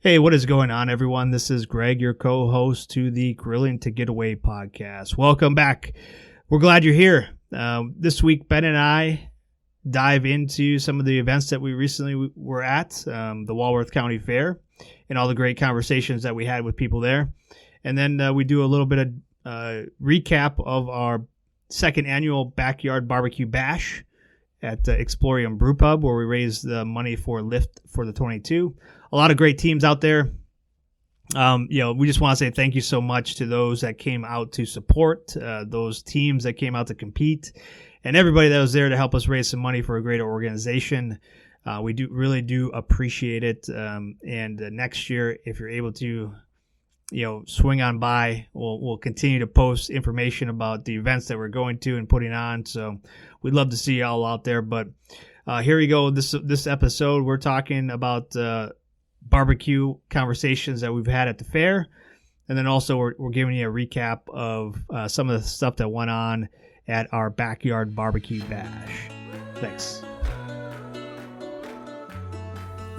Hey, what is going on, everyone? This is Greg, your co-host to the Grilling to Get Away podcast. Welcome back. We're glad you're here. This week, Ben and I dive into some of the events that we recently were at, the Walworth County Fair, and all the great conversations that we had with people there. And then we do a little bit of recap of our second annual Backyard BBQ Bash at Explorium Brew Pub, where we raised the money for Lift for the 22. A lot of great teams out there. We just want to say thank you so much to those that came out to support, those teams that came out to compete, and everybody that was there to help us raise some money for a great organization. We really do appreciate it. And next year, if you're able to, swing on by, we'll continue to post information about the events that we're going to and putting on. So we'd love to see you all out there. But here we go. This episode, we're talking about barbecue conversations that we've had at the fair. And then also we're giving you a recap of some of the stuff that went on at our Backyard BBQ Bash. Thanks.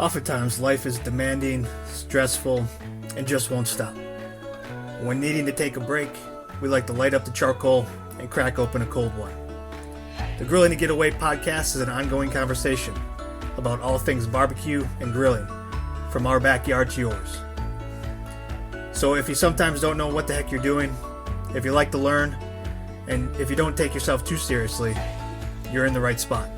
Oftentimes, life is demanding, stressful, and just won't stop. When needing to take a break, we like to light up the charcoal and crack open a cold one. The Grilling to Get Away podcast is an ongoing conversation about all things barbecue and grilling, from our backyard to yours. So if you sometimes don't know what the heck you're doing, if you like to learn, and if you don't take yourself too seriously, you're in the right spot.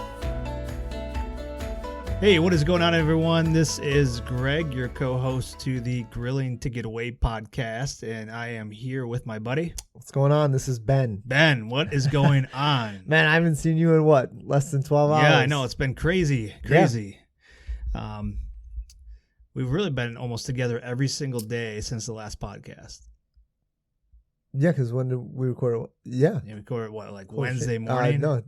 Hey, what is going on, everyone? This is Greg, your co-host to the Grilling to Get Away podcast, and I am here with my buddy. What's going on? This is Ben. Ben, what is going on? Man, I haven't seen you in less than 12 hours? Yeah, I know. It's been crazy. Yeah. We've really been almost together every single day since the last podcast. Yeah, because when did we record it? Yeah. We recorded Wednesday morning?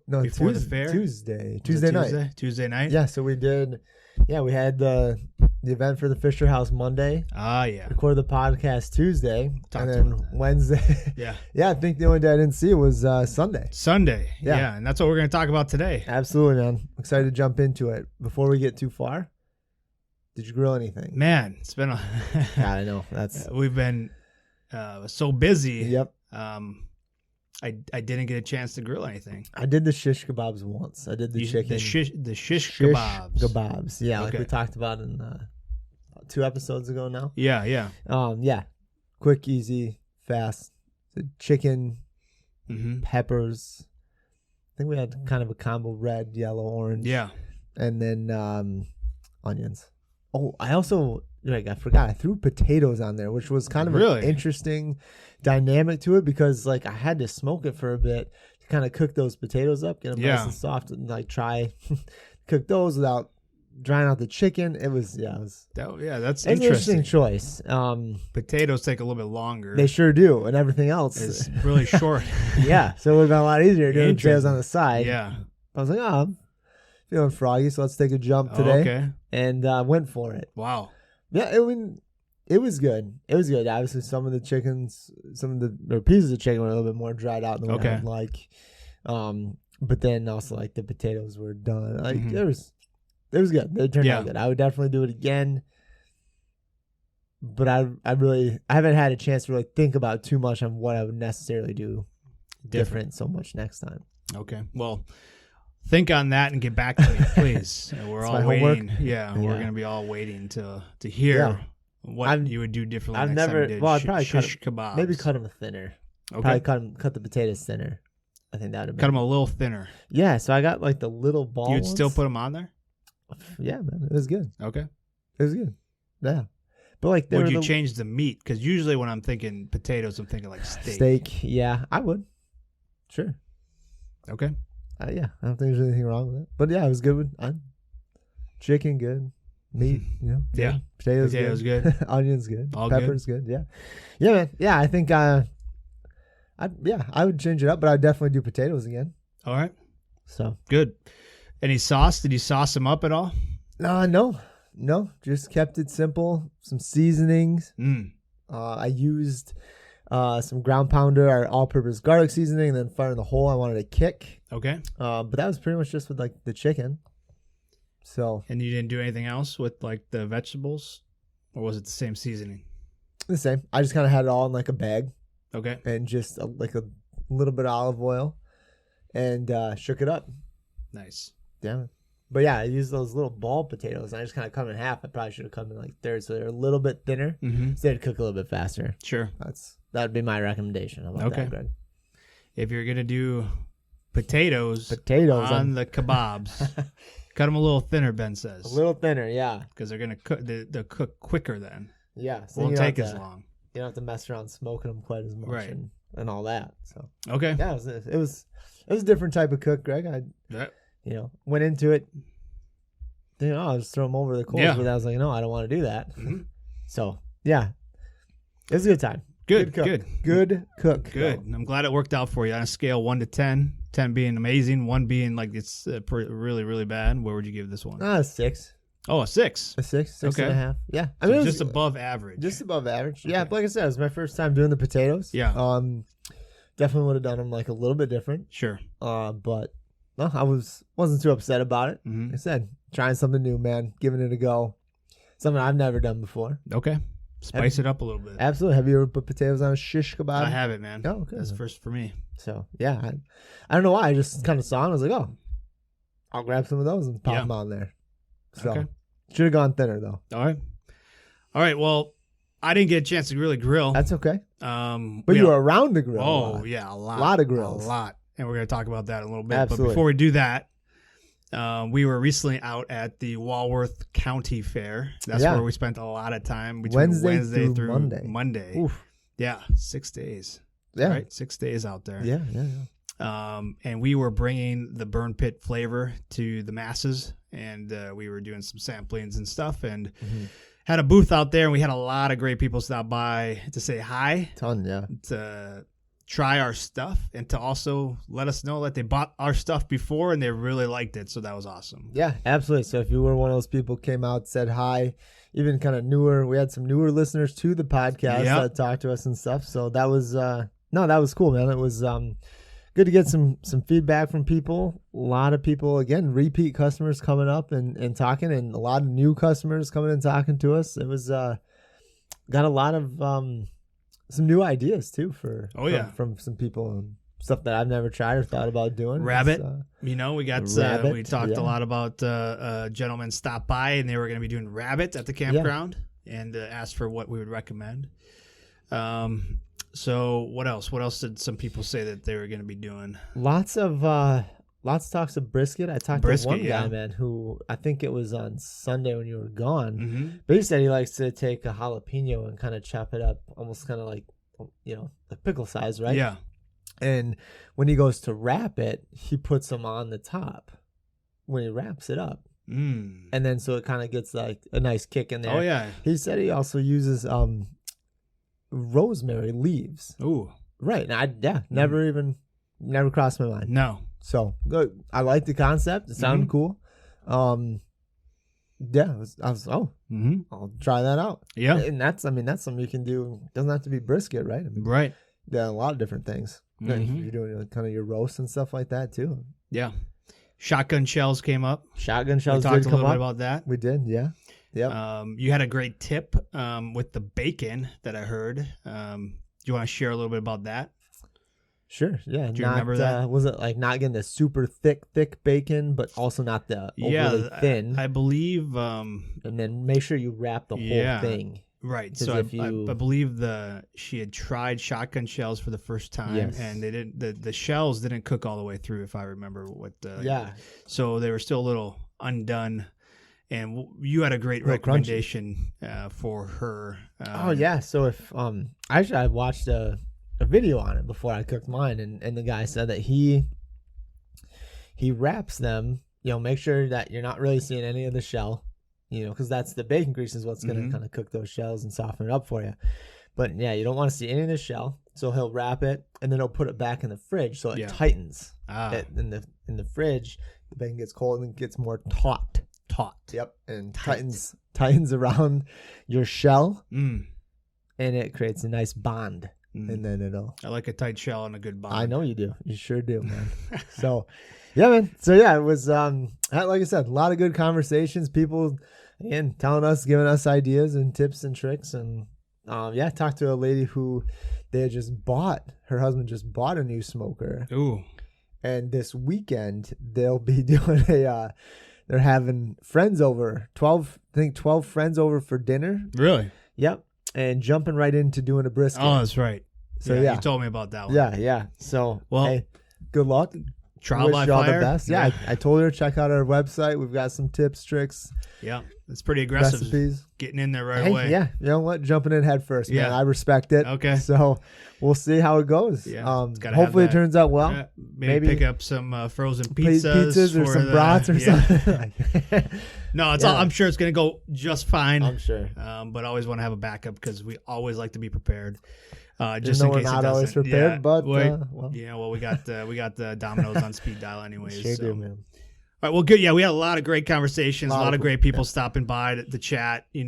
No, before the fair? Tuesday night. Tuesday night? Yeah, so we did, we had the event for the Fischer House Monday. Ah, yeah. Recorded the podcast Tuesday. And then Wednesday. Yeah. Yeah, I think the only day I didn't see it was Sunday. Yeah, and that's what we're going to talk about today. Absolutely, man. Excited to jump into it. Before we get too far, did you grill anything? Man, it's been Yeah, I know. We've been so busy. Yep. I didn't get a chance to grill anything. I did the shish kebabs once. I did the chicken. The shish kebabs. Kebabs. Yeah, okay. Like we talked about in 2 episodes ago now. Yeah. Yeah. Quick, easy, fast. The chicken, peppers. I think we had kind of a combo: red, yellow, orange. Yeah. And then onions. Oh, I also I forgot. I threw potatoes on there, which was kind of an interesting dynamic to it because I had to smoke it for a bit to kind of cook those potatoes up, get them nice and soft, and try cook those without drying out the chicken. That's interesting. An interesting choice. Potatoes take a little bit longer. They sure do, and everything else is really short. Yeah, so it would have been a lot easier doing potatoes on the side. Yeah, I was like, I'm feeling froggy, so let's take a jump today. Okay, and went for it. Wow. Yeah, it was good. It was good. Obviously, some of the pieces of chicken were a little bit more dried out than what I would like. But then also the potatoes were done. It was good. They turned out good. I would definitely do it again. But I haven't had a chance to really think about too much on what I would necessarily do different so much next time. Okay. Well, think on that and get back to me, please. We're all waiting. Yeah, we're going to be all waiting to hear what you would do differently next time you did I'd probably shish kebabs. Maybe cut them thinner. Okay. Probably cut the potatoes thinner. I think that would cut them a little thinner. Yeah, so I got the little ball You'd ones. still put them on there? Yeah, man. It was good. Okay. It was good. Yeah. But would you change the meat? Because usually when I'm thinking potatoes, I'm thinking steak. Steak, yeah, I would. Sure. Okay. Yeah, I don't think there's anything wrong with it. But yeah, it was good with chicken, good. Meat, Yeah. Potatoes good. Onions good. All Peppers good. Yeah. Yeah, man. Yeah, I think I would change it up, but I'd definitely do potatoes again. All right. So good. Any sauce? Did you sauce them up at all? No. Just kept it simple. Some seasonings. I used some ground pounder, our all-purpose garlic seasoning, and then Fire in the Hole. I wanted a kick. Okay. But that was pretty much just with like the chicken. So. And you didn't do anything else with like the vegetables? Or was it the same seasoning? The same. I just kind of had it all in like a bag. Okay. And just like a little bit of olive oil and shook it up. Nice. Yeah. But yeah, I used those little ball potatoes. And I just kind of cut them in half. I probably should have cut them in like thirds so they're a little bit thinner. Mm-hmm. So they'd cook a little bit faster. Sure. That'd be my recommendation. How about that, Greg? If you're going to do potatoes on the kebabs, cut them a little thinner, Ben says. A little thinner, yeah. Because they're going to cook. They'll cook quicker then. Yeah. So won't take as long. You don't have to mess around smoking them quite as much, right? And all that. So okay, yeah, it was a different type of cook, Greg. Went into it. I'll just throw them over the coals, but I was like, no, I don't want to do that. Mm-hmm. So yeah, it was a good time. Good cook. Good. I'm glad it worked out for you on a scale 1 to 10. 10 being amazing, 1 being like it's really, really bad. Where would you give this one? 6. Oh, a 6. A 6 okay. and a half. Yeah. I mean, it was just above average. Just above average. Yeah. Okay. Like I said, it was my first time doing the potatoes. Yeah. Definitely would have done them like a little bit different. Sure. But no, I wasn't too upset about it. Mm-hmm. Like I said, trying something new, man, giving it a go. Something I've never done before. Okay. Spice it up a little bit. Absolutely. Have you ever put potatoes on a shish kebab? I haven't, man. Oh, okay. That's first for me. So, yeah. I don't know why. I just kind of saw it. I was like, oh, I'll grab some of those and pop them on there. So, should have gone thinner, though. All right. Well, I didn't get a chance to really grill. That's okay. But you were around the grill. Oh, yeah. A lot. A lot of grills. A lot. And we're going to talk about that in a little bit. Absolutely. But before we do that, we were recently out at the Walworth County Fair. That's where we spent a lot of time between Wednesday through Monday. Oof. Yeah, 6 days. Yeah. Right? 6 days out there. Yeah. And we were bringing the Burn Pit flavor to the masses, and we were doing some samplings and stuff, and had a booth out there, and we had a lot of great people stop by to say hi. To try our stuff, and to also let us know that they bought our stuff before and they really liked it. So that was awesome. Yeah, absolutely. So if you were one of those people came out, said hi, even kind of newer, we had some newer listeners to the podcast that talked to us and stuff. So that was, that was cool, man. It was good to get some feedback from people. A lot of people, again, repeat customers coming up and talking, and a lot of new customers coming and talking to us. It was, got a lot of, some new ideas too from some people and stuff that I've never tried or thought about doing. Rabbit, we got we talked a lot about gentlemen stopped by and they were going to be doing rabbit at the campground and asked for what we would recommend. So what else? What else did some people say that they were going to be doing? Lots of talks of brisket. I talked to one guy, man, who I think it was on Sunday when you were gone. But he said he likes to take a jalapeno and kind of chop it up, almost kind of like, the pickle size, right? Yeah. And when he goes to wrap it, he puts them on the top when he wraps it up. And then so it kind of gets like a nice kick in there. Oh, yeah. He said he also uses rosemary leaves. Ooh. Right. And never crossed my mind. No. So I like the concept. It sounded cool. I'll try that out. Yeah. And that's something you can do. It doesn't have to be brisket, right? Right. Yeah, a lot of different things. You're doing kind of your roast and stuff like that too. Yeah. Shotgun shells came up. Shotgun shells. We talked a little bit about that. We did. Yeah. Yeah. You had a great tip with the bacon that I heard. Do you want to share a little bit about that? Sure. Yeah. Do you remember that? Was it like not getting the super thick bacon, but also not the overly thin? I believe. And then make sure you wrap the whole thing. Right. So I believe she had tried shotgun shells for the first time, and they didn't. The shells didn't cook all the way through, if I remember what. So they were still a little undone. And you had a great recommendation for her. So if I watched a video on it before I cooked mine, and the guy said that he wraps them. Make sure that you're not really seeing any of the shell, because that's the bacon grease is what's going to kind of cook those shells and soften it up for you. But yeah, you don't want to see any of the shell, so he'll wrap it and then he'll put it back in the fridge so it tightens. In the fridge, the bacon gets cold and it gets more taut. Yep, and tightens around your shell, and it creates a nice bond. And then I like a tight shell and a good bond. I know you do. You sure do, man. So, yeah, man. So yeah, it was like I said, a lot of good conversations. People and telling us, giving us ideas and tips and tricks. And talked to a lady who her husband just bought a new smoker. Ooh. And this weekend they'll be doing they're having friends over, 12 friends over for dinner. Really? Yep. And jumping right into doing a brisket. Oh, that's right. So you told me about that one. Yeah. So, hey, good luck. Trial by fire. All the best. Yeah, I told her to check out our website. We've got some tips, tricks. Yeah, it's pretty aggressive. Recipes. Getting in there right away. Yeah, you know what? Jumping in head first, man. I respect it. Okay. So we'll see how it goes. Yeah, hopefully it turns out well. Yeah, maybe pick up some frozen pizzas or some brats or something. No, it's all, I'm sure it's going to go just fine. I'm sure. But I always want to have a backup because we always like to be prepared. Just in case we're not always prepared, but we got the Domino's on speed dial anyways. Sure do, man. All right, well, good. Yeah, we had a lot of great conversations, a lot of great people stopping by to chat. We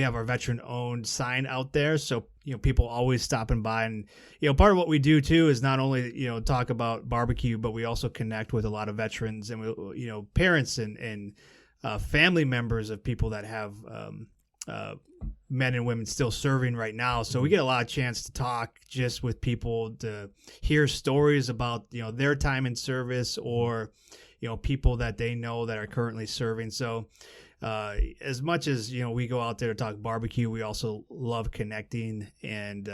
have our veteran-owned sign out there, so people always stopping by. And part of what we do too is not only talk about barbecue, but we also connect with a lot of veterans and parents and family members of people that have men and women still serving right now. So we get a lot of chance to talk just with people, to hear stories about their time in service or people that they know that are currently serving. So as much as we go out there to talk barbecue, we also love connecting and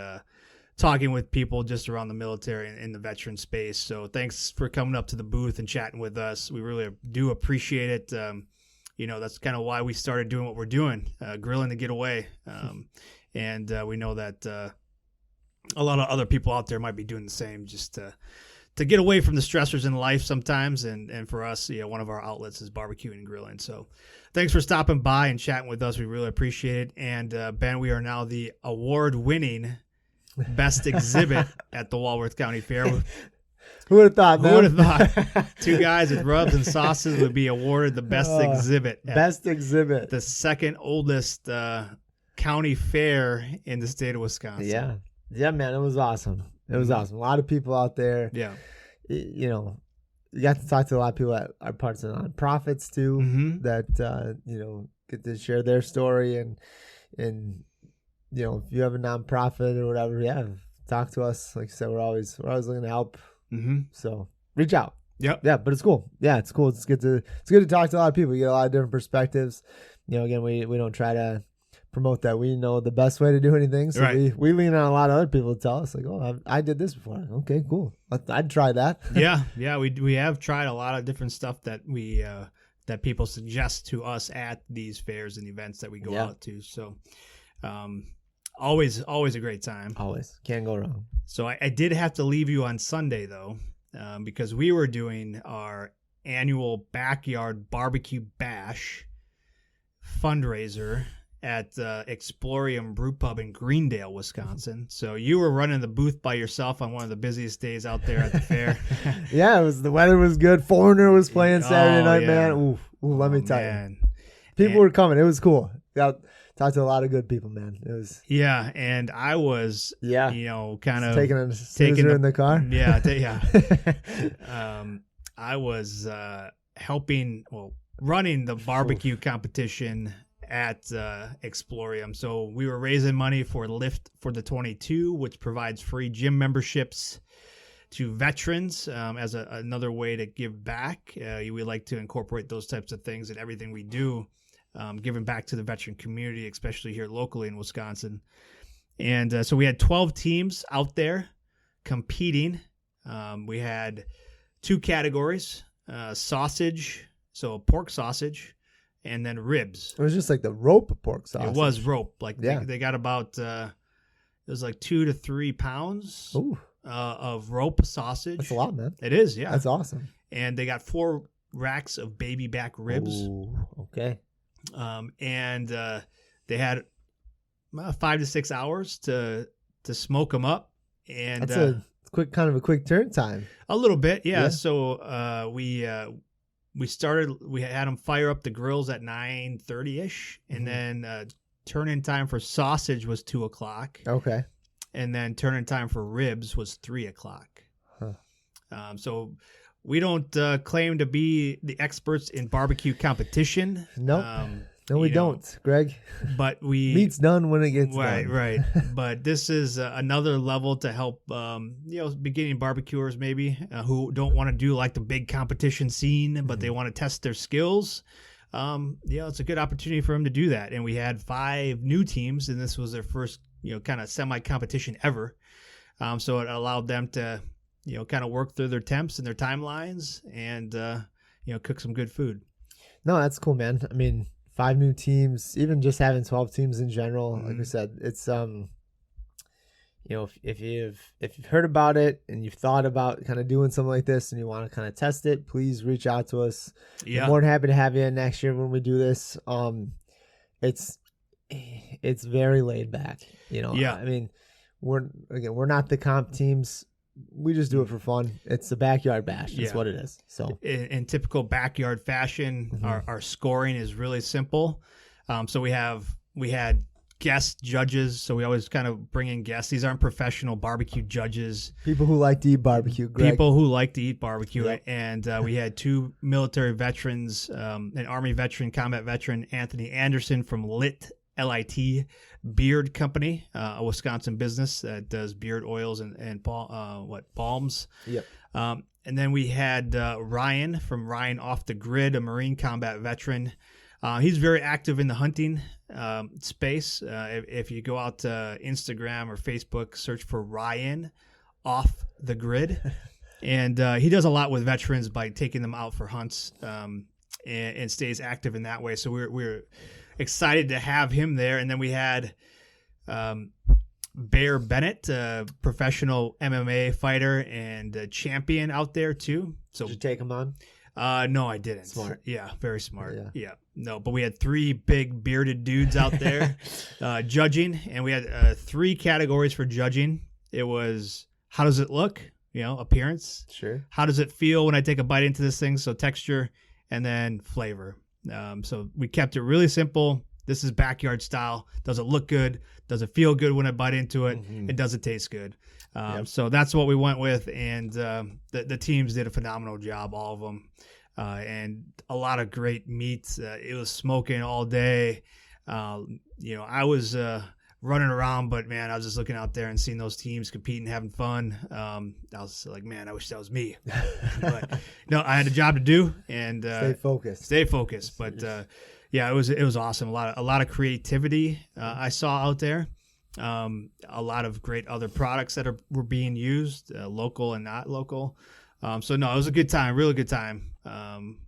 talking with people just around the military and in the veteran space. So thanks for coming up to the booth and chatting with us. We really do appreciate it. That's kind of why we started doing what we're doing, grilling to get away. And we know that a lot of other people out there might be doing the same, just to get away from the stressors in life sometimes. And for us, one of our outlets is barbecuing and grilling. So thanks for stopping by and chatting with us. We really appreciate it. And Ben, we are now the award-winning best exhibit at the Walworth County Fair. Who would have thought, man? Who would have thought? Two guys with rubs and sauces would be awarded the best exhibit. Best exhibit. The second oldest county fair in the state of Wisconsin. Yeah. Yeah, man. It was awesome. It was awesome. A lot of people out there. Yeah. You got to talk to a lot of people that are parts of nonprofits too, that, get to share their story. And if you have a nonprofit or whatever, talk to us. Like I said, we're always looking to help. So reach out. Yep. Yeah, but it's cool. Yeah, it's cool. It's good to talk to a lot of people. You get a lot of different perspectives. Again, we don't try to promote that we know the best way to do anything. So we lean on a lot of other people to tell us, like, oh, I did this before. Okay, cool. I'd try that. Yeah. We have tried a lot of different stuff that we that people suggest to us at these fairs and events that we go out to. So always a great time. Always. Can't go wrong. So I did have to leave you on Sunday, though, because we were doing our annual Backyard BBQ Bash fundraiser at Explorium Brew Pub in Greendale, Wisconsin. So you were running the booth by yourself on one of the busiest days out there at the fair. Yeah, the weather was good. Foreigner was playing Saturday night, man. Ooh, let me tell you. People were coming. It was cool. Talked to a lot of good people, man. It was and I was kind of taking a snoozer in the car. I was running the barbecue competition at Explorium. So we were raising money for Lift for the 22, which provides free gym memberships to veterans as another way to give back. We like to incorporate those types of things in everything we do. Giving back to the veteran community, especially here locally in Wisconsin. And so we had 12 teams out there competing. We had 2 categories, sausage, so pork sausage, and then ribs. It was just like the rope pork sausage. It was rope. They got about, it was like 2 to 3 pounds of rope sausage. That's a lot, man. It is, yeah. That's awesome. And they got 4 racks of baby back ribs. Ooh, okay. And they had 5 to 6 hours to smoke them up, and that's a quick turn time. A little bit, yeah. So we had them fire up the grills at 9:30 ish, and then turn-in time for sausage was 2:00. Okay, and then turn-in time for ribs was 3:00. So we don't claim to be the experts in barbecue competition. Nope. No, we don't, Greg. But meat's done when it gets done. Right. But this is another level to help, beginning barbecuers maybe who don't want to do like the big competition scene, but they want to test their skills. It's a good opportunity for them to do that. And we had 5 new teams, and this was their first, kind of semi-competition ever. So it allowed them to, kind of work through their temps and their timelines and, cook some good food. No, that's cool, man. I mean, 5 new teams, even just having 12 teams in general, like we said, it's if you've heard about it and you've thought about kind of doing something like this and you want to kind of test it, please reach out to us. Yeah. We're more than happy to have you in next year when we do this. It's very laid back, Yeah. I mean, we're not the comp teams. We just do it for fun. It's the backyard bash. That's what it is. So in typical backyard fashion, our scoring is really simple. So we had guest judges. So we always kind of bring in guests. These aren't professional barbecue judges. People who like to eat barbecue. Greg. People who like to eat barbecue. Yep. And we had 2 military veterans, an Army veteran, combat veteran, Anthony Anderson from LIT Beard Company, a Wisconsin business that does beard oils and balms. Yep. And then we had Ryan from Ryan Off the Grid, a Marine combat veteran. He's very active in the hunting space. If you go out to Instagram or Facebook, search for Ryan Off the Grid. And he does a lot with veterans by taking them out for hunts and stays active in that way. So we're excited to have him there. And then we had Bear Bennett, a professional MMA fighter and champion out there too. So did you take him on? No, I didn't. Smart. Yeah, very smart. Yeah. No, but we had 3 big bearded dudes out there judging, and we had 3 categories for judging. It was, how does it look? Appearance. Sure. How does it feel when I take a bite into this thing? So texture, and then flavor. So we kept it really simple. This is backyard style. Does it look good? Does it feel good when I bite into it? And does it taste good? So that's what we went with, and the teams did a phenomenal job, all of them, and a lot of great meats. It was smoking all day. I was running around, but man, I was just looking out there and seeing those teams competing, having fun. I was like, man, I wish that was me. But no, I had a job to do, and stay focused. But yeah, it was awesome. A lot of creativity I saw out there. A lot of great other products that were being used, local and not local. So no, it was a good time, really good time.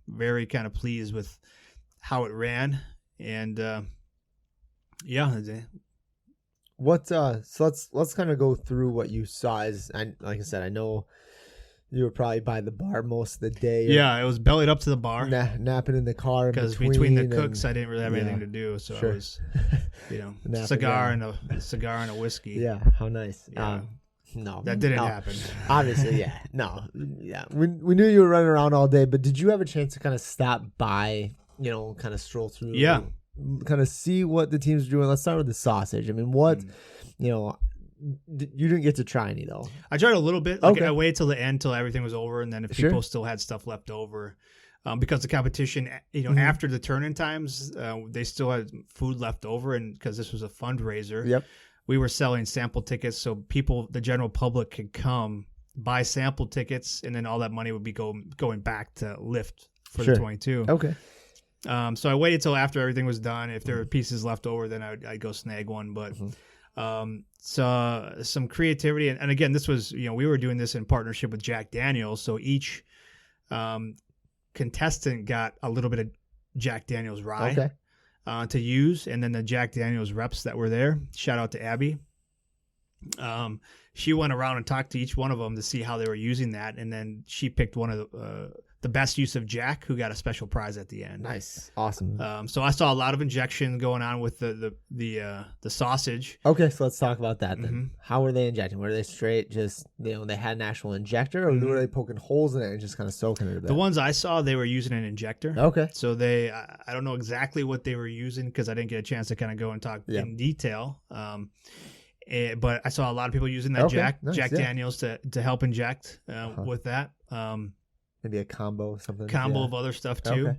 Very kind of pleased with how it ran, and What so let's kind of go through what you saw. Like I said, I know you were probably by the bar most of the day. Yeah, it was bellied up to the bar, napping in the car because between the cooks, I didn't really have anything to do, so sure. I was, cigar and a whiskey. Yeah, how nice. Yeah. No, that didn't happen. Obviously, yeah, no, yeah. We knew you were running around all day, but did you have a chance to kind of stop by, kind of stroll through? Yeah. Kind of see what the teams are doing. Let's start with the sausage. I mean, what, you didn't get to try any though. I tried a little bit. I waited till the end, till everything was over, and then if people still had stuff left over, because the competition, after the turn-in times, they still had food left over, and because this was a fundraiser, yep, we were selling sample tickets so people, the general public, could come buy sample tickets, and then all that money would be going back to Lyft for the 22. Okay. So I waited till after everything was done. If there were pieces left over, then I'd go snag one. But so some creativity, and again, this was we were doing this in partnership with Jack Daniels. So each contestant got a little bit of Jack Daniels rye to use, and then the Jack Daniels reps that were there. Shout out to Abby. She went around and talked to each one of them to see how they were using that, and then she picked one of the best use of Jack, who got a special prize at the end. Nice, awesome. So I saw a lot of injection going on with the sausage. Okay, so let's talk about that then. Mm-hmm. How were they injecting? Were they straight, just they had an actual injector, or were they poking holes in it and just kind of soaking it a bit? The ones I saw, they were using an injector. Okay. So I don't know exactly what they were using because I didn't get a chance to kind of go and talk in detail. But I saw a lot of people using that Jack Daniels to help inject with that. Maybe a combo, something. Of other stuff too.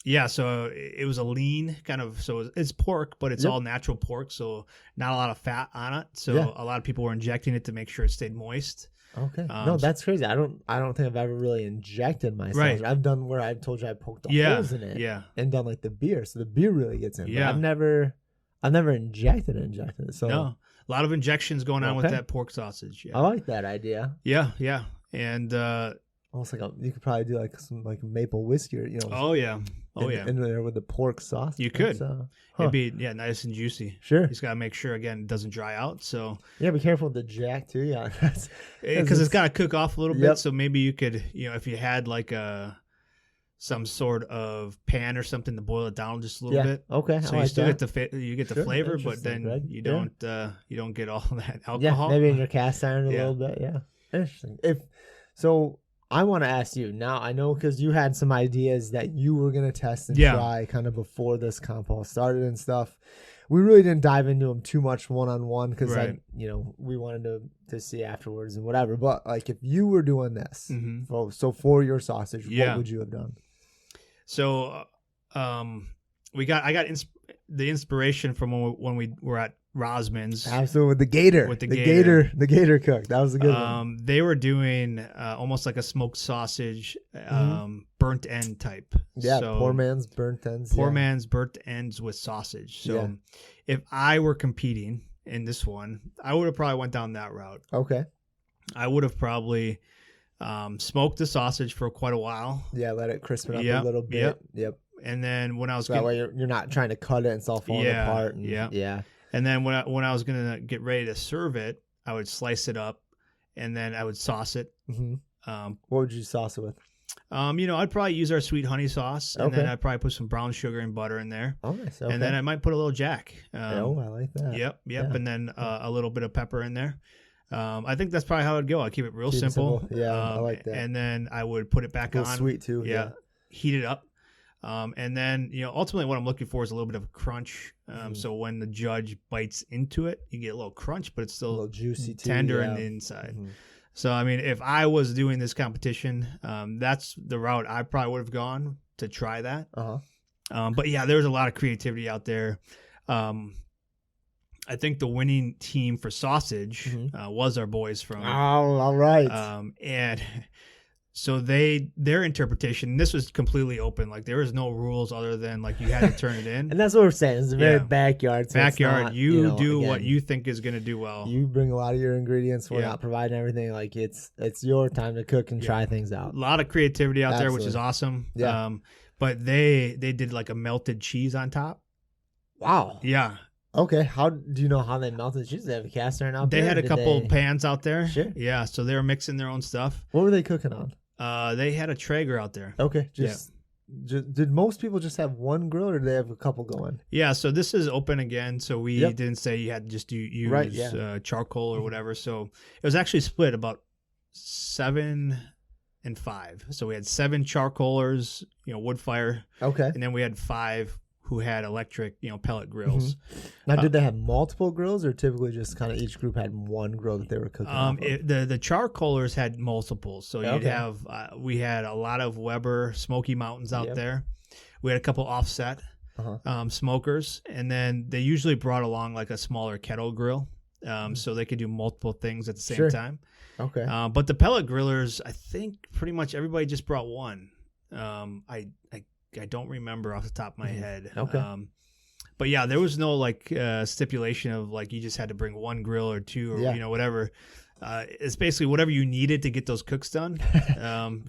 Yeah, so it was a lean kind of, so it's pork, but it's all natural pork, so not a lot of fat on it. So a lot of people were injecting it to make sure it stayed moist. Okay. No, that's crazy. I don't think I've ever really injected my sausage. I've done where I've told you I poked the holes in it and done like the beer. So the beer really gets in. Yeah. I've never injected it. So no. A lot of injections going on with that pork sausage. Yeah. I like that idea. Yeah, yeah. And almost like you could probably do like some like maple whiskey or in there with the pork sauce. You could. It'd be nice and juicy. Sure. You just gotta make sure again it doesn't dry out. So yeah, be careful with the jack too. Yeah, because it's gotta cook off a little bit. So maybe you could, if you had like some sort of pan or something to boil it down just a little bit. Okay. So you still get the flavor, but then you don't get all that alcohol. Yeah, maybe in your cast iron a little bit. Yeah. Interesting. I want to ask you now. I know because you had some ideas that you were going to test and try kind of before this compost started and stuff. We really didn't dive into them too much one-on-one because we wanted to see afterwards and whatever. But like if you were doing this, so for your sausage, what would you have done? So I got the inspiration from when we were at Rosman's. Absolutely, with the gator cook. That was a good one. They were doing almost like a smoked sausage, burnt end type. Yeah, so poor man's burnt ends. Poor man's burnt ends with sausage. So if I were competing in this one, I would have probably went down that route. Okay. I would have probably smoked the sausage for quite a while. Yeah, let it crispen up a little bit. Yep. And then when I was that way you're not trying to cut it and it's all falling apart. Yeah. And then when I was gonna get ready to serve it, I would slice it up, and then I would sauce it. What would you sauce it with? I'd probably use our sweet honey sauce, and then I'd probably put some brown sugar and butter in there. Oh, nice. Okay. And then I might put a little Jack. I like that. Yep. Yeah. And then a little bit of pepper in there. I think that's probably how it'd go. I'd keep it real simple. Yeah, I like that. And then I would put it back on. Sweet too. Yeah. Heat it up. And then, ultimately what I'm looking for is a little bit of crunch. So when the judge bites into it, you get a little crunch, but it's still a little juicy, tender in the inside. So, I mean, if I was doing this competition, that's the route I probably would have gone to try that. But yeah, there's a lot of creativity out there. I think the winning team for sausage was our boys from. Oh, all right. And so their interpretation, this was completely open. Like there was no rules other than like you had to turn it in. And that's what we're saying. It's a very backyard. So not, you do what you think is going to do well. You bring a lot of your ingredients. We're not providing everything. Like it's your time to cook and try things out. A lot of creativity out there, which is awesome. Yeah. But they did like a melted cheese on top. Wow. Yeah. Okay. How do you know how they melted cheese? They have a cast iron out there? They had a couple pans out there. Sure. Yeah. So they were mixing their own stuff. What were they cooking on? They had a Traeger out there. Okay. Did most people just have one grill, or did they have a couple going? Yeah. So this is open again. So we didn't say you had to just use charcoal or whatever. So it was actually split about 7 and 5. So we had 7 charcoalers, wood fire. Okay. And then we had 5 who had electric, pellet grills. Now, did they have multiple grills, or typically just kind of each group had one grill that they were cooking off of? The charcoalers had multiples. So you'd have, we had a lot of Weber Smoky Mountains out there. We had a couple offset smokers, and then they usually brought along like a smaller kettle grill, so they could do multiple things at the same time. Okay. But the pellet grillers, I think pretty much everybody just brought one. I don't remember off the top of my head. Okay. But yeah, there was no like stipulation of like you just had to bring one grill or two or whatever. It's basically whatever you needed to get those cooks done.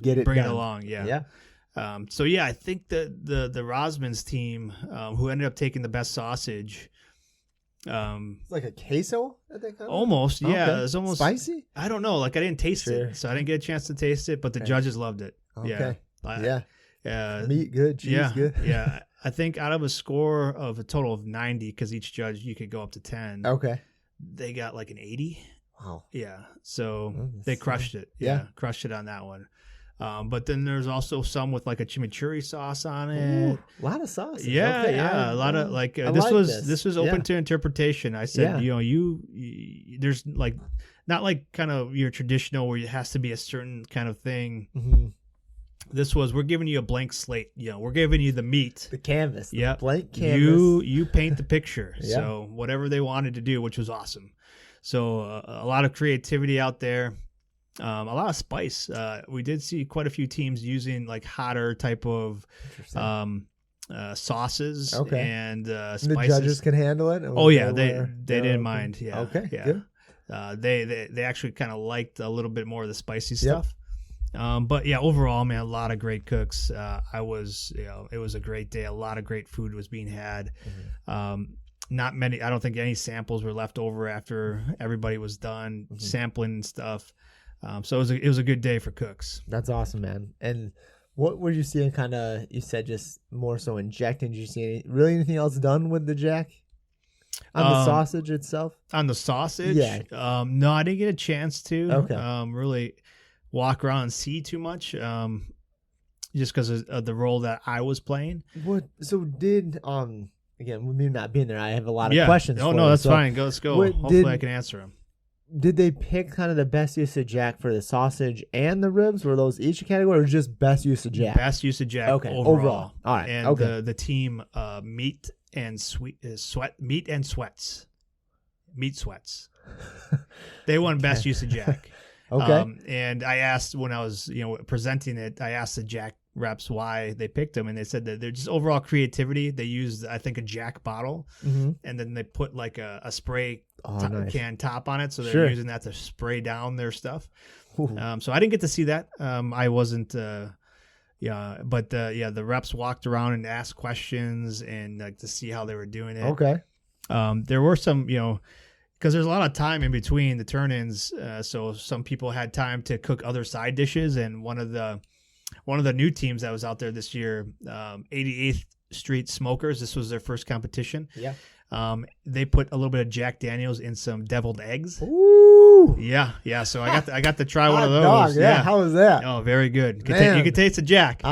Bring it along. Yeah. So yeah, I think the Rosman's team who ended up taking the best sausage. It's like a queso that they kind of? Almost, yeah. Okay. It was almost spicy. I don't know. Like I didn't taste it, so I didn't get a chance to taste it. But the judges loved it. Okay. Yeah. Meat good, cheese good. Yeah. I think out of a score of a total of 90, because each judge you could go up to 10. Okay. They got like an 80. Wow. Yeah. So they crushed it. Yeah. Crushed it on that one. But then there's also some with like a chimichurri sauce on it. Ooh, a lot of sauces. Yeah, a lot of like this was open to interpretation. I said, there's like not like kind of your traditional where it has to be a certain kind of thing. we're giving you a blank slate. We're giving you the meat. The canvas. Yeah. Blank canvas. You paint the picture. Yeah. So whatever they wanted to do, which was awesome. So a lot of creativity out there. A lot of spice. We did see quite a few teams using like hotter type of sauces and spices. The judges can handle it? Oh, yeah. They didn't mind. Yeah. Okay, yeah. good. They actually kind of liked a little bit more of the spicy stuff. But yeah, overall, man, a lot of great cooks. It was a great day. A lot of great food was being had. Not many. I don't think any samples were left over after everybody was done sampling and stuff. So it was a good day for cooks. That's awesome, man. And what were you seeing? Kind of, you said just more so injecting. Did you see anything else done with the jack on the sausage itself? On the sausage, yeah. No, I didn't get a chance to. Okay. Really walk around and see too much. Just because of the role that I was playing. What? So did again, with me not being there, I have a lot of questions. Oh, no, that's fine. Let's go. Hopefully I can answer them. Did they pick kind of the best use of jack for the sausage and the ribs? Were those each a category, or just best use of jack? Best use of jack overall. All right. And the team meat and sweats. They won best use of jack. Okay. And I asked when I was presenting it, I asked the jack reps why they picked them, and they said that they're just overall creativity. They used, I think, a jack bottle, and then they put like a spray can top on it, so they're using that to spray down their stuff. So I didn't get to see that. I wasn't. But the reps walked around and asked questions and to see how they were doing it. Okay. There were some, because there's a lot of time in between the turn-ins, so some people had time to cook other side dishes, and one of the new teams that was out there this year, 88th Street Smokers. This was their first competition. Yeah. They put a little bit of Jack Daniels in some deviled eggs. Ooh. Yeah. So I got to try one of those. Dog, yeah. How was that? Oh, very good. You could taste the Jack.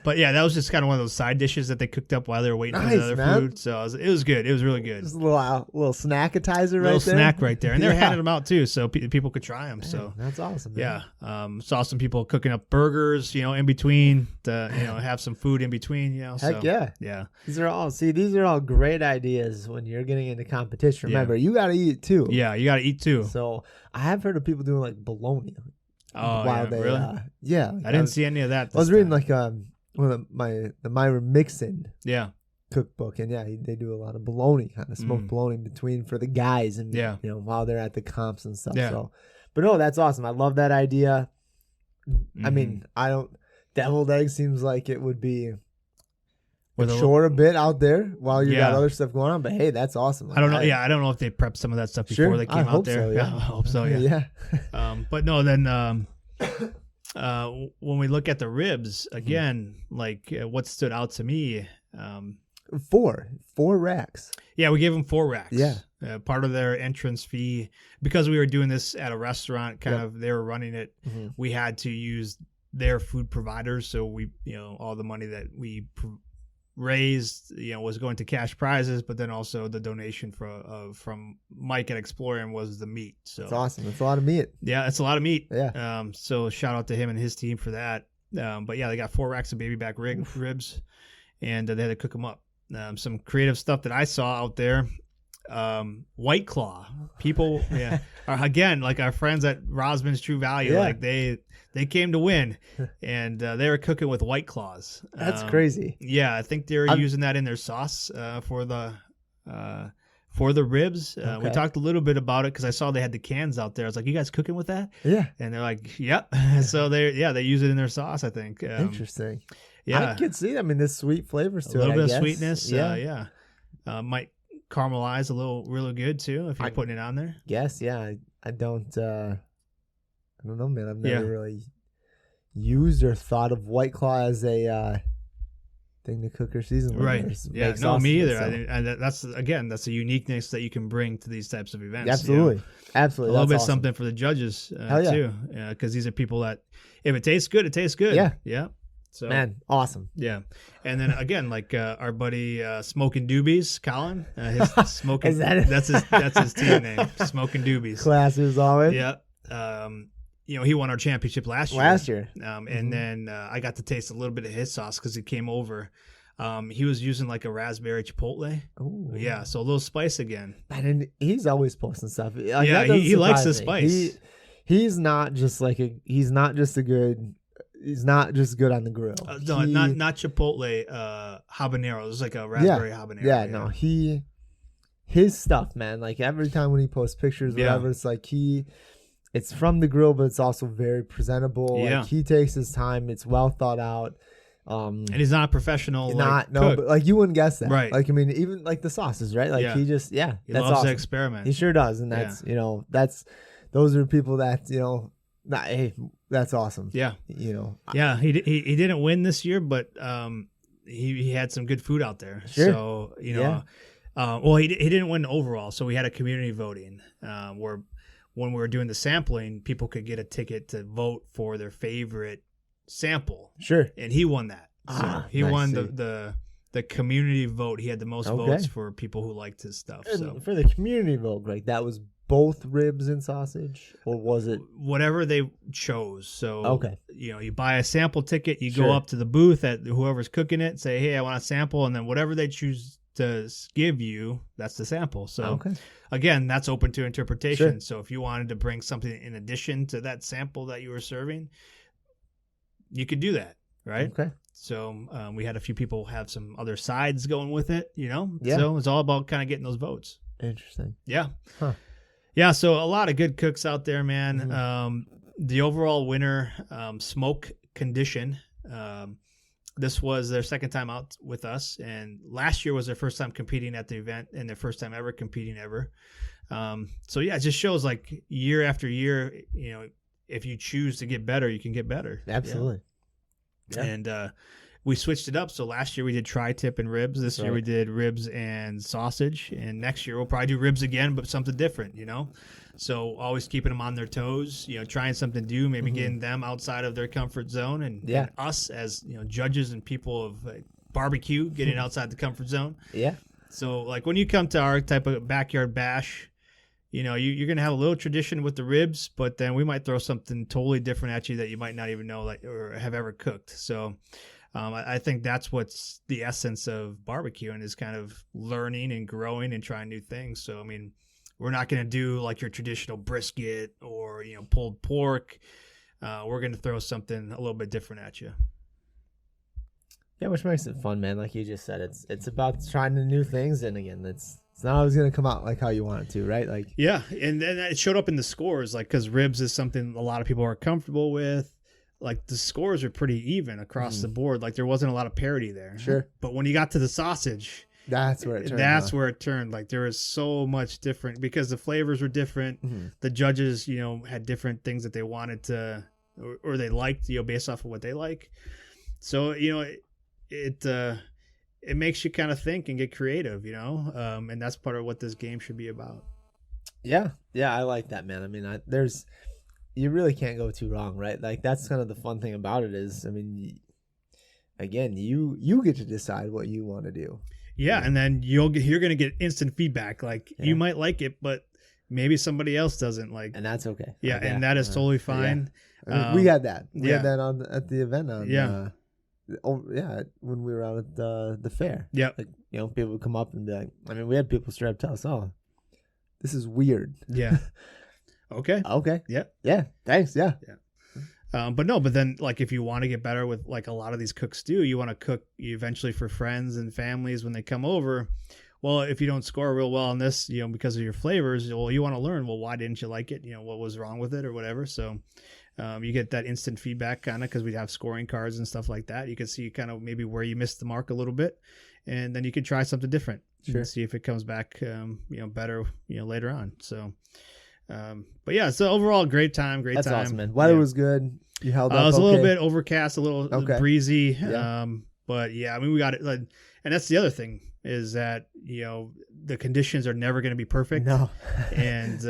But yeah, that was just kind of one of those side dishes that they cooked up while they were waiting for the other food. So it was good. It was really good. Just a little snackatizer right there. Little snack right there. And they were handing them out too, so people could try them. So that's awesome, man. Yeah. Saw some people cooking up burgers, in between to, have some food in between, Heck yeah. Yeah. These are all great ideas when you're getting into competition. Remember, you got to eat too. Yeah, you got to eat too. So I have heard of people doing like bologna. Oh, really? I didn't see any of that. I was reading like one of the Myra Mixon cookbook, and they do a lot of bologna, kind of smoked bologna between for the guys, and while they're at the comps and stuff. Yeah. So, but no, that's awesome. I love that idea. I mean, deviled egg seems like it would be short a bit out there while you got other stuff going on. But hey, that's awesome. I don't know. I don't know if they prepped some of that stuff before they came out there. So, I hope so. Yeah. But no, then when we look at the ribs again, like what stood out to me, 4 racks. Yeah, we gave them 4 racks. Yeah. Part of their entrance fee, because we were doing this at a restaurant, they were running it. We had to use their food providers, so we, all the money that we raised, was going to cash prizes, but then also the donation from Mike at Explorium was the meat. So it's awesome. It's a lot of meat. Yeah, it's a lot of meat. Yeah. So shout out to him and his team for that. But yeah, they got 4 racks of baby back ribs, and they had to cook them up. Some creative stuff that I saw out there. White Claw. People, again, like our friends at Rosman's True Value, like they came to win, and they were cooking with White Claws. That's crazy. Yeah, I think they're using that in their sauce for the ribs. We talked a little bit about it because I saw they had the cans out there. I was like, "You guys cooking with that?" Yeah, and they're like, "Yep." So they use it in their sauce, I think. Interesting. Yeah, I could see that. I mean, there's sweet flavors to it. A little bit of sweetness. Might caramelize a little really good too if you're putting it on there. Yes, yeah. I don't know, man. I've never really used or thought of White Claw as a thing to cook or season with. Right. Yeah, no, me either. That's a uniqueness that you can bring to these types of events. Absolutely. Absolutely. A little bit something for the judges too. Yeah, because these are people that if it tastes good, it tastes good. Yeah. Yeah. So, man, awesome. Yeah. And then again, like our buddy Smoking Doobies, Colin, his smoking that's his team name, Smoking Doobies. Class as always. Yeah. he won our championship last year. And then I got to taste a little bit of his sauce because he came over. He was using like a raspberry chipotle. Ooh. Yeah, so a little spice again. And he's always posting stuff. Like, yeah, he likes the spice. He's not just he's not just good on the grill. No, not chipotle. Habanero. It's like a raspberry habanero. Yeah, no, his stuff, man. Like every time when he posts pictures, whatever, it's like it's from the grill, but it's also very presentable. Yeah, like he takes his time. It's well thought out. And he's not a professional. Cook. But like you wouldn't guess that, right? Like I mean, even like the sauces, right? Like he just, he that's loves awesome. to experiment. He sure does, and that's those are people that hey, that's awesome. Yeah, Yeah, he didn't win this year, but he had some good food out there. Sure. So well, he didn't win overall, so we had a community voting where when we were doing the sampling, people could get a ticket to vote for their favorite sample. Sure. And he won that. So he won the community vote. He had the most votes for people who liked his stuff. And so for the community vote, Greg, that was both ribs and sausage, or was it whatever they chose? So you buy a sample ticket, you go up to the booth at whoever's cooking it, say, hey, I want a sample, and then whatever they choose to give you, that's the sample. So again, that's open to interpretation. Sure. So if you wanted to bring something in addition to that sample that you were serving, you could do that, right? Okay. So we had a few people have some other sides going with it, Yeah. So it's all about kind of getting those votes. Interesting. Yeah. Huh. Yeah, so a lot of good cooks out there, man. Mm-hmm. The overall winner, Smoke Condition, this was their second time out with us, and last year was their first time competing at the event and their first time ever competing ever. So yeah, it just shows like year after year, if you choose to get better, you can get better. Absolutely. Yeah. And we switched it up. So last year we did tri-tip and ribs. This year we did ribs and sausage. And next year we'll probably do ribs again, but something different, So always keeping them on their toes, trying something new, maybe getting them outside of their comfort zone. And us as, judges and people of barbecue, getting outside the comfort zone. Yeah. So like when you come to our type of backyard bash, you're going to have a little tradition with the ribs, but then we might throw something totally different at you that you might not even know or have ever cooked. So I think that's what's the essence of barbecue, and is kind of learning and growing and trying new things. So, I mean, we're not going to do like your traditional brisket or, pulled pork. We're going to throw something a little bit different at you. Yeah, which makes it fun, man. Like you just said, it's about trying the new things, and again, it's not always going to come out like how you want it to, right? Like and then it showed up in the scores, like because ribs is something a lot of people are comfortable with. Like the scores are pretty even across the board. Like there wasn't a lot of parity there. Sure. But when you got to the sausage, that's where it turned. Like there was so much different because the flavors were different. Mm-hmm. The judges, had different things that they wanted to or they liked, based off of what they like. So, it makes you kind of think and get creative, and that's part of what this game should be about. Yeah. Yeah. I like that, man. I mean, you really can't go too wrong, right? Like that's kind of the fun thing about it is, I mean, again, you get to decide what you want to do. Yeah. And then you're going to get instant feedback. Like you might like it, but maybe somebody else doesn't like, and that's okay. Yeah. And that is totally fine. Yeah. I mean, we had that. We had that at the event when we were out at the fair. Yeah. Like, people would come up and be like, I mean, we had people straight up tell us, oh, this is weird. Yeah. Okay. Yeah. Yeah. Thanks. Yeah. Yeah. But then like if you want to get better with like a lot of these cooks do, you want to cook eventually for friends and families when they come over. Well, if you don't score real well on this, because of your flavors, well, you want to learn, well, why didn't you like it? What was wrong with it or whatever. So you get that instant feedback kind of because we have scoring cards and stuff like that. You can see kind of maybe where you missed the mark a little bit, and then you can try something different. Sure. And see if it comes back, better, later on. So. But yeah, so overall, great time. That's awesome, man. Weather was good. You held up. It was a little bit overcast, a little breezy. Yeah. But yeah, I mean, we got it. And that's the other thing is that, the conditions are never going to be perfect. No. And,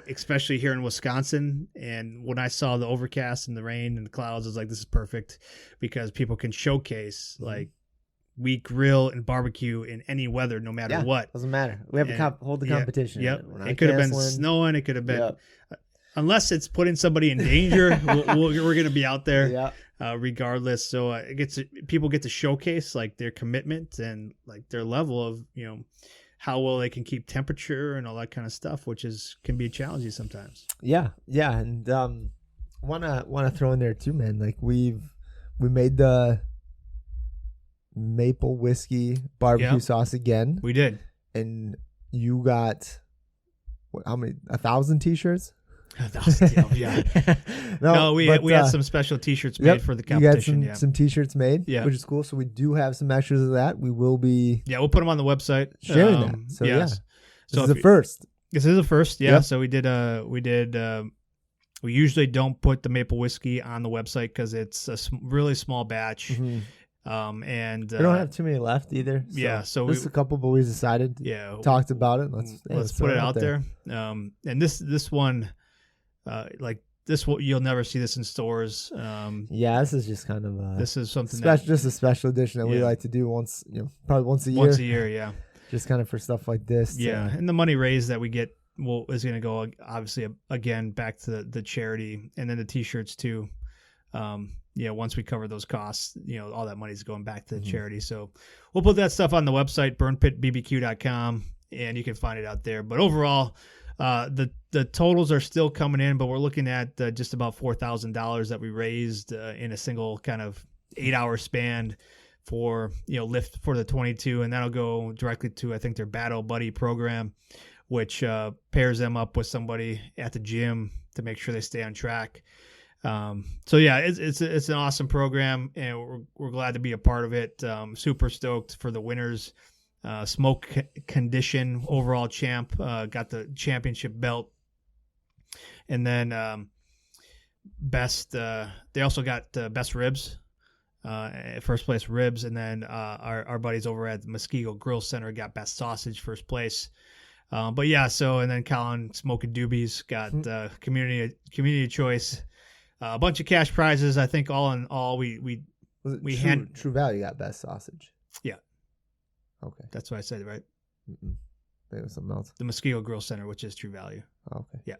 especially here in Wisconsin. And when I saw the overcast and the rain and the clouds, I was like, this is perfect because people can showcase like, we grill and barbecue in any weather, no matter what. Doesn't matter. We have hold the competition. Yep. It could have been snowing. It could have been. unless it's putting somebody in danger, we're going to be out there. Yeah. Regardless. So people get to showcase like their commitment and like their level of, how well they can keep temperature and all that kind of stuff, which can be challenging sometimes. Yeah. Yeah. And, wanna throw in there too, man. Like we made the maple whiskey barbecue sauce again. We did. And you got how many? 1,000 t-shirts? Yeah. No, we had some special t-shirts made for the competition. You got some t-shirts made, yeah, which is cool. So we do have some extras of that. We will be we'll put them on the website, sharing that. So yes. This is the first. This is the first. Yeah. Yep. So we usually don't put the maple whiskey on the website because it's a really small batch. Mm-hmm. And we don't have too many left either. So just a couple, but we decided, talked about it. Let's put it out there. And this one, you'll never see this in stores. This is just kind of this is something just a special edition that we like to do probably once a year. Once a year, yeah. Just kind of for stuff like this. Yeah, and the money raised that we get is going to go obviously again back to the charity, and then the t-shirts too. Once we cover those costs, all that money is going back to the charity. So we'll put that stuff on the website, burnpitbbq.com, and you can find it out there. But overall, the totals are still coming in, but we're looking at just about $4,000 that we raised in a single kind of 8-hour span for lift for the 22, and that'll go directly to I think their Battle Buddy program, which pairs them up with somebody at the gym to make sure they stay on track. It's an awesome program, and we're glad to be a part of it. Super stoked for the winners. Smoke condition overall champ got the championship belt, and then best. They also got best ribs, first place ribs, and then our buddies over at the Muskego Grill Center got best sausage first place. And then Colin Smoking Doobies got community choice. A bunch of cash prizes. I think all in all, we True Value got best sausage. Yeah. Okay. That's what I said, right? Mm-mm. Maybe it was something else. The Muskego Grill Center, which is True Value. Okay. Yeah.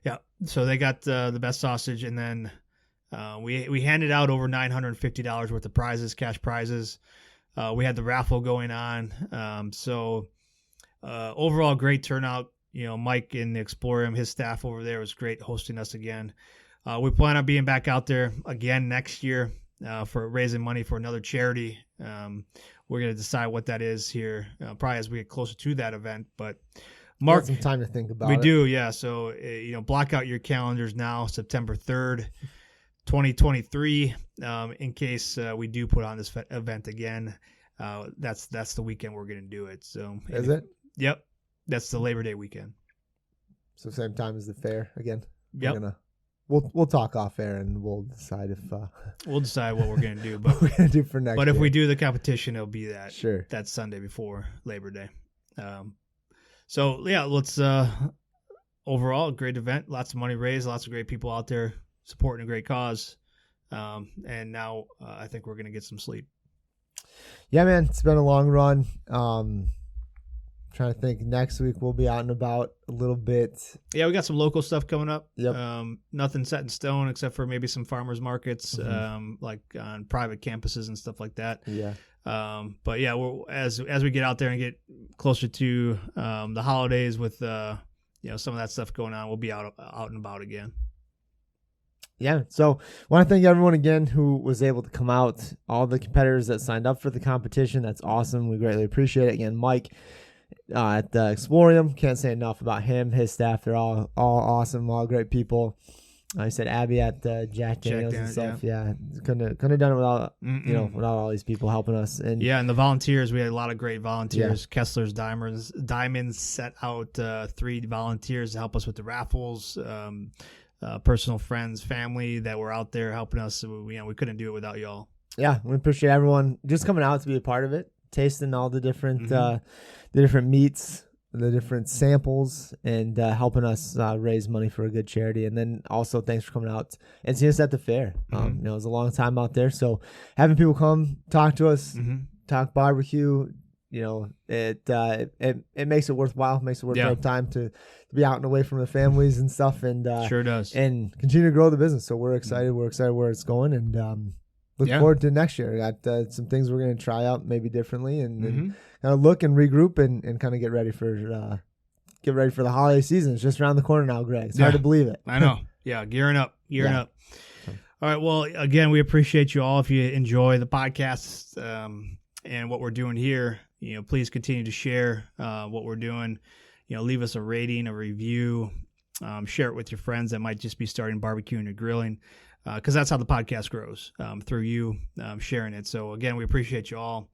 Yeah. So they got the best sausage, and then we handed out over $950 worth of prizes, cash prizes. We had the raffle going on. Overall, great turnout. Mike in the Explorium, his staff over there was great hosting us again. We plan on being back out there again next year for raising money for another charity. We're going to decide what that is here, probably as we get closer to that event. But Mark, some time to think about it. We do, yeah. So, block out your calendars now, September 3rd, 2023, in case we do put on this event again. That's the weekend we're going to do it. So, is it? Yep. That's the Labor Day weekend. So same time as the fair again. Yep. We'll talk off air and we'll decide if we'll decide what we're gonna do. But we're gonna do for next. But if we do the competition, it'll be that Sunday before Labor Day. Let's overall great event, lots of money raised, lots of great people out there supporting a great cause. And now I think we're gonna get some sleep. Yeah, man, it's been a long run. Trying to think, next week we'll be out and about a little bit. Yeah, we got some local stuff coming up. Yep. Nothing set in stone except for maybe some farmers markets, like on private campuses and stuff like that. Yeah. We'll, as we get out there and get closer to the holidays with some of that stuff going on, we'll be out and about again. Yeah, so I want to thank everyone again who was able to come out, all the competitors that signed up for the competition. That's awesome. We greatly appreciate it. Again, Mike at the Explorium, can't say enough about him, his staff. They're all awesome, all great people. I said Abby at Jack Daniels and stuff. Yeah, couldn't have done it without without all these people helping us. And the volunteers, we had a lot of great volunteers. Yeah. Kessler's Diamonds set out 3 volunteers to help us with the raffles. Personal friends, family that were out there helping us. We couldn't do it without y'all. Yeah, we appreciate everyone just coming out to be a part of it, tasting all the different the different meats, the different samples, and helping us raise money for a good charity. And then also thanks for coming out and seeing us at the fair. It was a long time out there, so having people come talk to us, talk barbecue, it makes it worthwhile, makes it worth Yeah. our time to be out and away from the families and stuff, and Sure does. and continue to grow the business. So we're excited. We're excited where it's going, and look forward to next year. I got some things we're going to try out maybe differently, and kind of look and regroup and kind of get ready for the holiday season. It's just around the corner now, Greg. It's hard to believe it. I know. Yeah, gearing up. All right. Well, again, we appreciate you all. If you enjoy the podcast and what we're doing here, please continue to share what we're doing. Leave us a rating, a review, share it with your friends that might just be starting barbecuing or grilling, because that's how the podcast grows, through you sharing it. So again, we appreciate you all.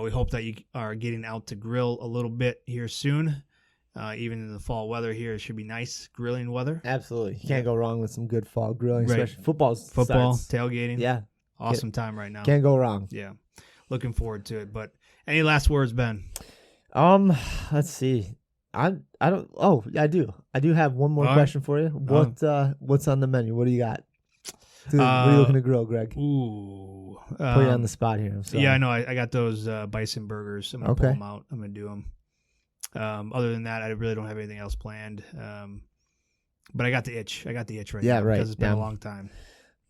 We hope that you are getting out to grill a little bit here soon. Even in the fall weather here, it should be nice grilling weather. Absolutely. You can't go wrong with some good fall grilling, Right. especially football, tailgating. Yeah. Awesome time right now. Can't go wrong. Yeah. Looking forward to it. But any last words, Ben? Let's see. I do have one more question for you. What's on the menu? What do you got? What are you looking to grill, Greg? Ooh. Put you on the spot here. I'm sorry. Yeah, I know. I got those bison burgers. I'm going to pull them out. I'm going to do them. Other than that, I really don't have anything else planned. But I got the itch. Right now. Right. Because it's been a long time.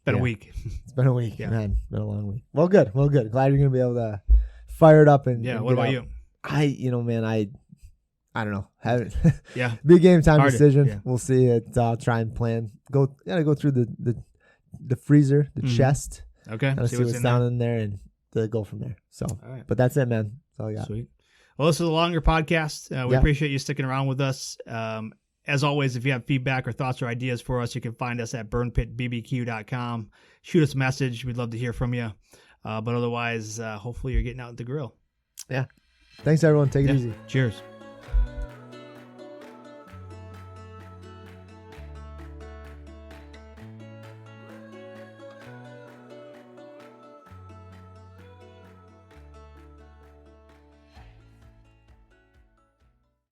Been a week. It's been a week. Yeah. Man, been a long week. Well, good. Glad you're going to be able to fire it up. And what about you? I don't know. Yeah. Big game time decision. Yeah. We'll see it. I'll try and plan. Gotta go through the freezer, the chest. Okay. See what's down in there and go from there. So, but that's it, man. That's all I got. Sweet. Well, this is a longer podcast. We appreciate you sticking around with us. As always, if you have feedback or thoughts or ideas for us, you can find us at burnpitbbq.com. Shoot us a message. We'd love to hear from you. But otherwise, hopefully you're getting out to grill. Yeah. Thanks, everyone. Take it easy. Cheers.